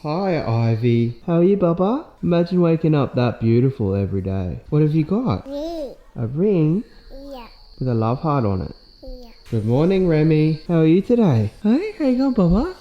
Hi, Ivy. How are you, Bubba? Imagine waking up that beautiful every day. What have you got? Ring. A ring? Yeah. With a love heart on it. Yeah. Good morning, Remy. How are you today? Hey, how you going, Bubba?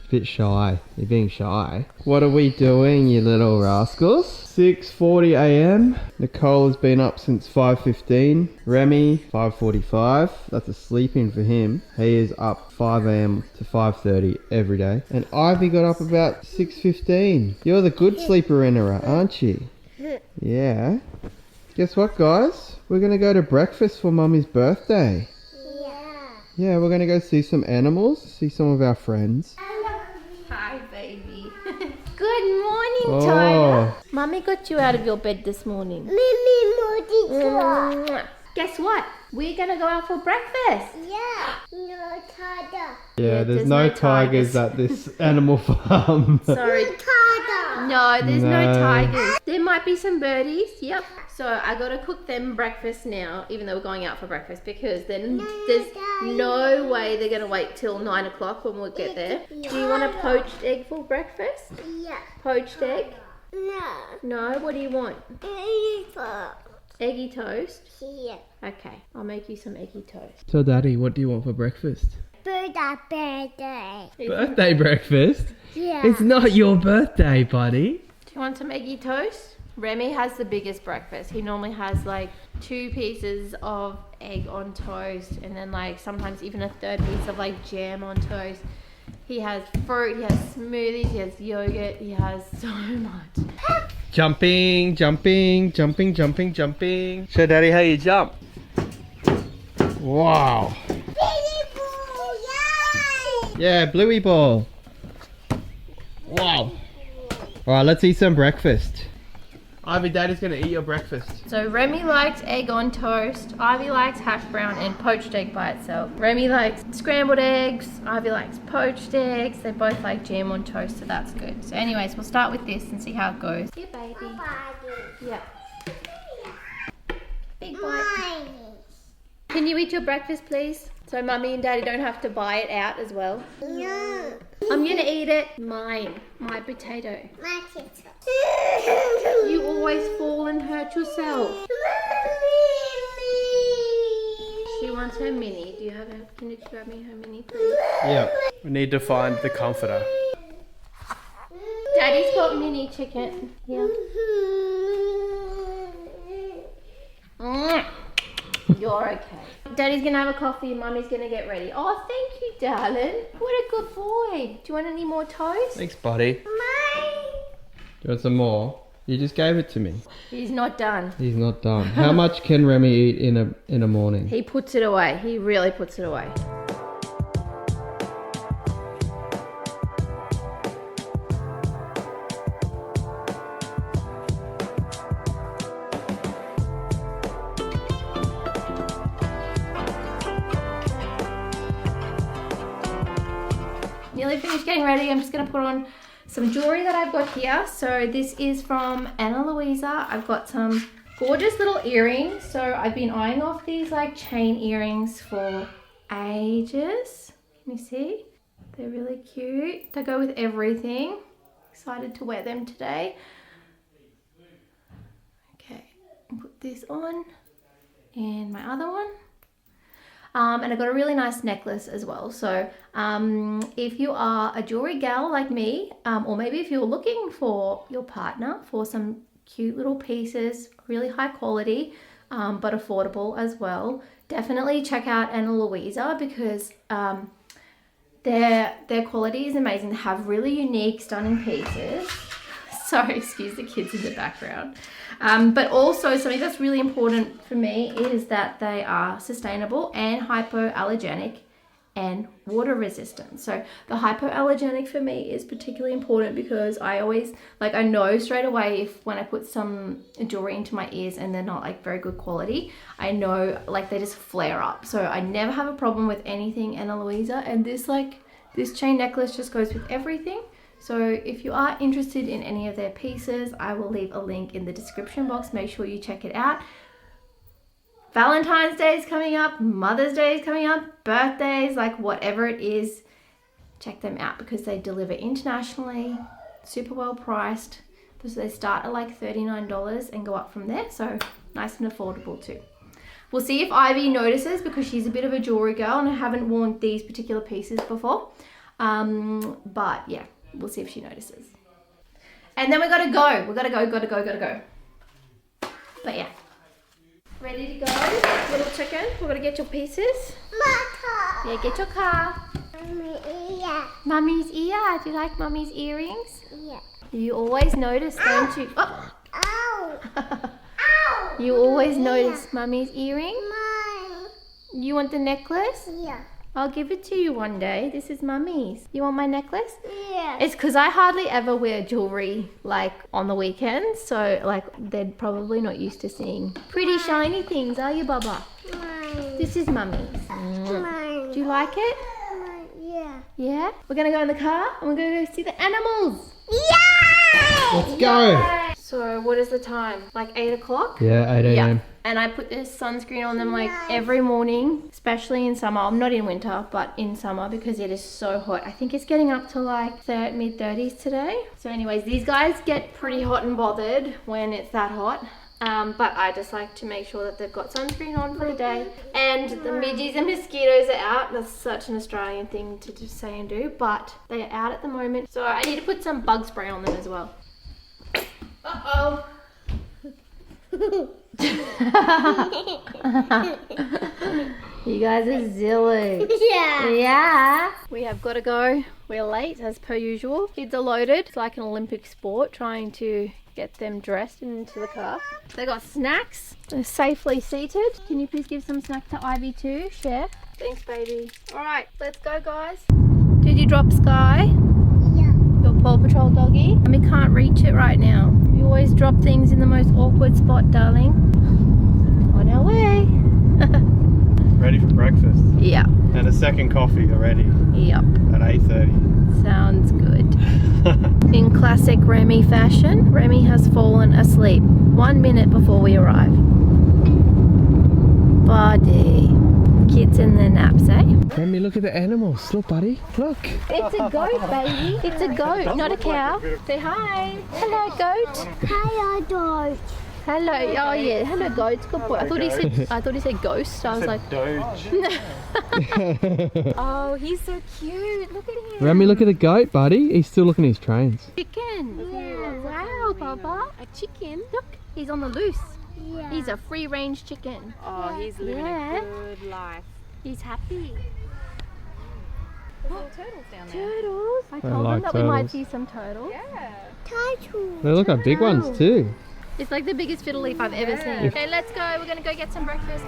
Bit shy. You're being shy. What are we doing, you little rascals? 6:40 a.m. Nicole has been up since 5:15. Remy, 5:45. That's a sleep-in for him. He is up 5 a.m. to 5:30 every day. And Ivy got up about 6:15. You're the good sleeper in her, aren't you? Yeah. Guess what, guys? We're going to go to breakfast for Mummy's birthday. Yeah. Yeah, we're going to go see some animals, see some of our friends. Hi, baby. Good morning, Tyler. Mummy got you out of your bed this morning. Guess what? We're going to go out for breakfast. Yeah. No tiger. Yeah, there's no tigers at this animal farm. Sorry. Tiger. No, there's no No. tigers. There might be some birdies. Yep. So I got to cook them breakfast now, even though we're going out for breakfast, because then there's no way they're going to wait till 9 o'clock when we'll get there. Do you want a poached egg for breakfast? Yeah. Poached egg? No. No, what do you want? Evil. Eggy toast? Yeah. Okay, I'll make you some eggy toast. So, Daddy, what do you want for breakfast? Birthday. Birthday breakfast? Yeah. It's not your birthday, buddy. Do you want some eggy toast? Remy has the biggest breakfast. He normally has like 2 pieces of egg on toast and then like sometimes even a third piece of like jam on toast. He has fruit, he has smoothies, he has yogurt, he has so much. Jumping, jumping, jumping, jumping, jumping. Show Daddy how you jump. Wow. Yeah, bluey ball. Wow. Alright, let's eat some breakfast. Ivy, Daddy's gonna eat your breakfast. So Remy likes egg on toast, Ivy likes hash brown and poached egg by itself. Remy likes scrambled eggs, Ivy likes poached eggs. They both like jam on toast, so that's good. So anyways, we'll start with this and see how it goes. Here, baby. Yeah. Big bite. Can you eat your breakfast, please? So Mummy and Daddy don't have to buy it out as well. No. I'm gonna eat it. Mine. My potato. My sister. You always fall and hurt yourself. She wants her mini. Do you have her? Can you grab me her mini, please? Yeah. We need to find the comforter. Daddy's got mini chicken. Yeah. You're okay. Daddy's gonna have a coffee and Mummy's gonna get ready. Oh, thank you, darling. What a good boy. Do you want any more toast? Thanks, buddy. Do you want some more? You just gave it to me. He's not done. He's not done. How much can Remy eat in a morning? He puts it away. He really puts it away. Nearly finished getting ready. I'm just going to put on some jewelry that I've got here. So this is from Luisa. I've got some gorgeous little earrings. So I've been eyeing off these like chain earrings for ages. Can you see? They're really cute. They go with everything. Excited to wear them today. Okay, put this on and my other one. And I got a really nice necklace as well. So if you are a jewelry gal like me, or maybe if you're looking for your partner for some cute little pieces, really high quality, but affordable as well, definitely check out Luisa because their quality is amazing. They have really unique, stunning pieces. Sorry, excuse the kids in the background. But also something that's really important for me is that they are sustainable and hypoallergenic and water resistant. So the hypoallergenic for me is particularly important because I always, like, I know straight away if when I put some jewelry into my ears and they're not like very good quality, I know like they just flare up. So I never have a problem with anything Luisa, and this chain necklace just goes with everything. So if you are interested in any of their pieces, I will leave a link in the description box. Make sure you check it out. Valentine's Day is coming up, Mother's Day is coming up, birthdays, like whatever it is, check them out because they deliver internationally, super well priced. So they start at like $39 and go up from there, so nice and affordable too. We'll see if Ivy notices because she's a bit of a jewelry girl and I haven't worn these particular pieces before. But yeah, we'll see if she notices. And then we gotta go. We gotta go. But yeah. Ready to go? Little chicken, we're gonna get your pieces. Mama. Yeah, get your car. Mommy, yeah. Mummy's ear. Do you like Mummy's earrings? Yeah. You always notice, don't you? Oh. Ow. Ow. You always notice Mummy's earring? Mine. You want the necklace? Yeah. I'll give it to you one day. This is Mummy's. You want my necklace? Yeah. It's because I hardly ever wear jewelry like on the weekends, so like they're probably not used to seeing pretty shiny things, are you, Baba? Mine. This is Mummy's. Mine. Do you like it? Mine. Yeah. Yeah? We're gonna go in the car and we're gonna go see the animals. Yeah. Let's go. So what is the time? Like 8 o'clock? Yeah, 8 a.m. And I put this sunscreen on them like every morning, especially in summer. I'm not in winter, but in summer because it is so hot. I think it's getting up to like mid-30s today. So anyways, these guys get pretty hot and bothered when it's that hot. But I just like to make sure that they've got sunscreen on for the day. And the midges and mosquitoes are out. That's such an Australian thing to just say and do, but they are out at the moment. So I need to put some bug spray on them as well. Uh-oh. You guys are silly. Yeah. Yeah. We have got to go. We're late as per usual. Kids are loaded. It's like an Olympic sport trying to get them dressed and into the car. They got snacks. They're safely seated. Can you please give some snacks to Ivy too? Share. Thanks, baby. All right, let's go, guys. Did you drop Sky? Yeah. Your Paw Patrol doggy? And we can't reach it right now. You always drop things in the most awkward spot, darling. On our way. Ready for breakfast. Yeah. And a second coffee already Yep. at 8:30. Sounds good. In classic Remy fashion, Remy has fallen asleep 1 minute before we arrive. Buddy. Kids in their naps, eh? Remy, look at the animals. Look, buddy. Look. It's a goat, baby. It's a goat, not a cow. Say hi. Hello, goat. Hello, dog. Hello. Oh yeah. Hello, goat. Good boy. I thought he said ghost. I was like, Doge. oh, he's so cute. Look at him. Remy, look at the goat, buddy. He's still looking at his trains. Chicken. Yeah. Wow, Baba. A chicken. Look, he's on the loose. Yeah. He's a free-range chicken. Oh, he's living Yeah. a good life. He's happy. There's little turtles down there. Turtles. I told like them that we might turtles. see some turtles. Yeah. Turtle. They look like big ones too. It's like the biggest fiddle leaf I've ever seen. Okay, let's go. We're gonna go get some breakfast.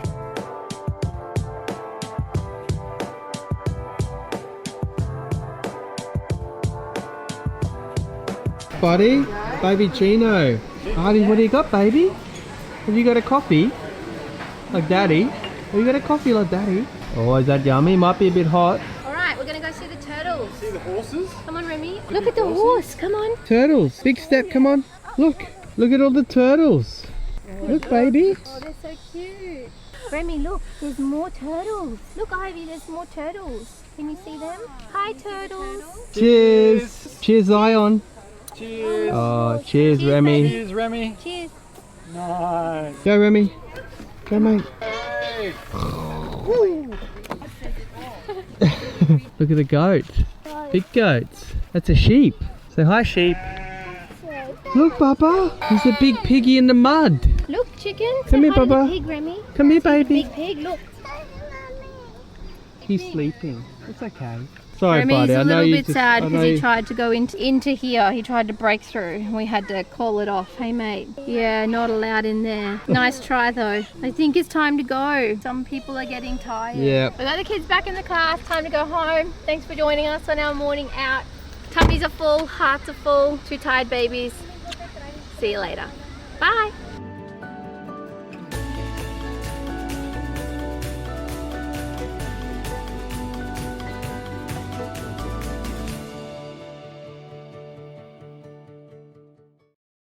Buddy, baby Gino. Artie, what do you got, baby? Have you got a coffee? Like daddy? Have you got a coffee like daddy? Oh, is that yummy? Might be a bit hot. All right, we're gonna go see the turtles. See the horses? Come on, Remy. Look at the horse. Come on. Turtles. Big step, come on. Look. Look at all the turtles. Look, baby. Oh, they're so cute. Remy, look. There's more turtles. Look, Ivy. There's more turtles. Can you see them? Hi, turtles. Cheers. Cheers, Zion. Cheers. Oh, cheers, Cheers, Remy. baby. Cheers, Remy. Cheers. Nice. Go, Remy. Go, mate. Hey. Look at the goat. Big goats. That's a sheep. Say hi, sheep. Look, Papa. There's a big piggy in the mud. Look, chicken. Come here, Say hi to the Baba. pig, Remy. Come here, baby. Big pig. Look. He's sleeping. It's okay. Sorry, Remy's buddy. a I know little you bit just, sad I because know he you- tried to go into here. He tried to break through and we had to call it off. Hey, mate. Yeah, not allowed in there. Nice try, though. I think it's time to go. Some people are getting tired. Yeah. We got the kids back in the car. It's time to go home. Thanks for joining us on our morning out. Tummies are full, hearts are full. Two tired babies. See you later. Bye.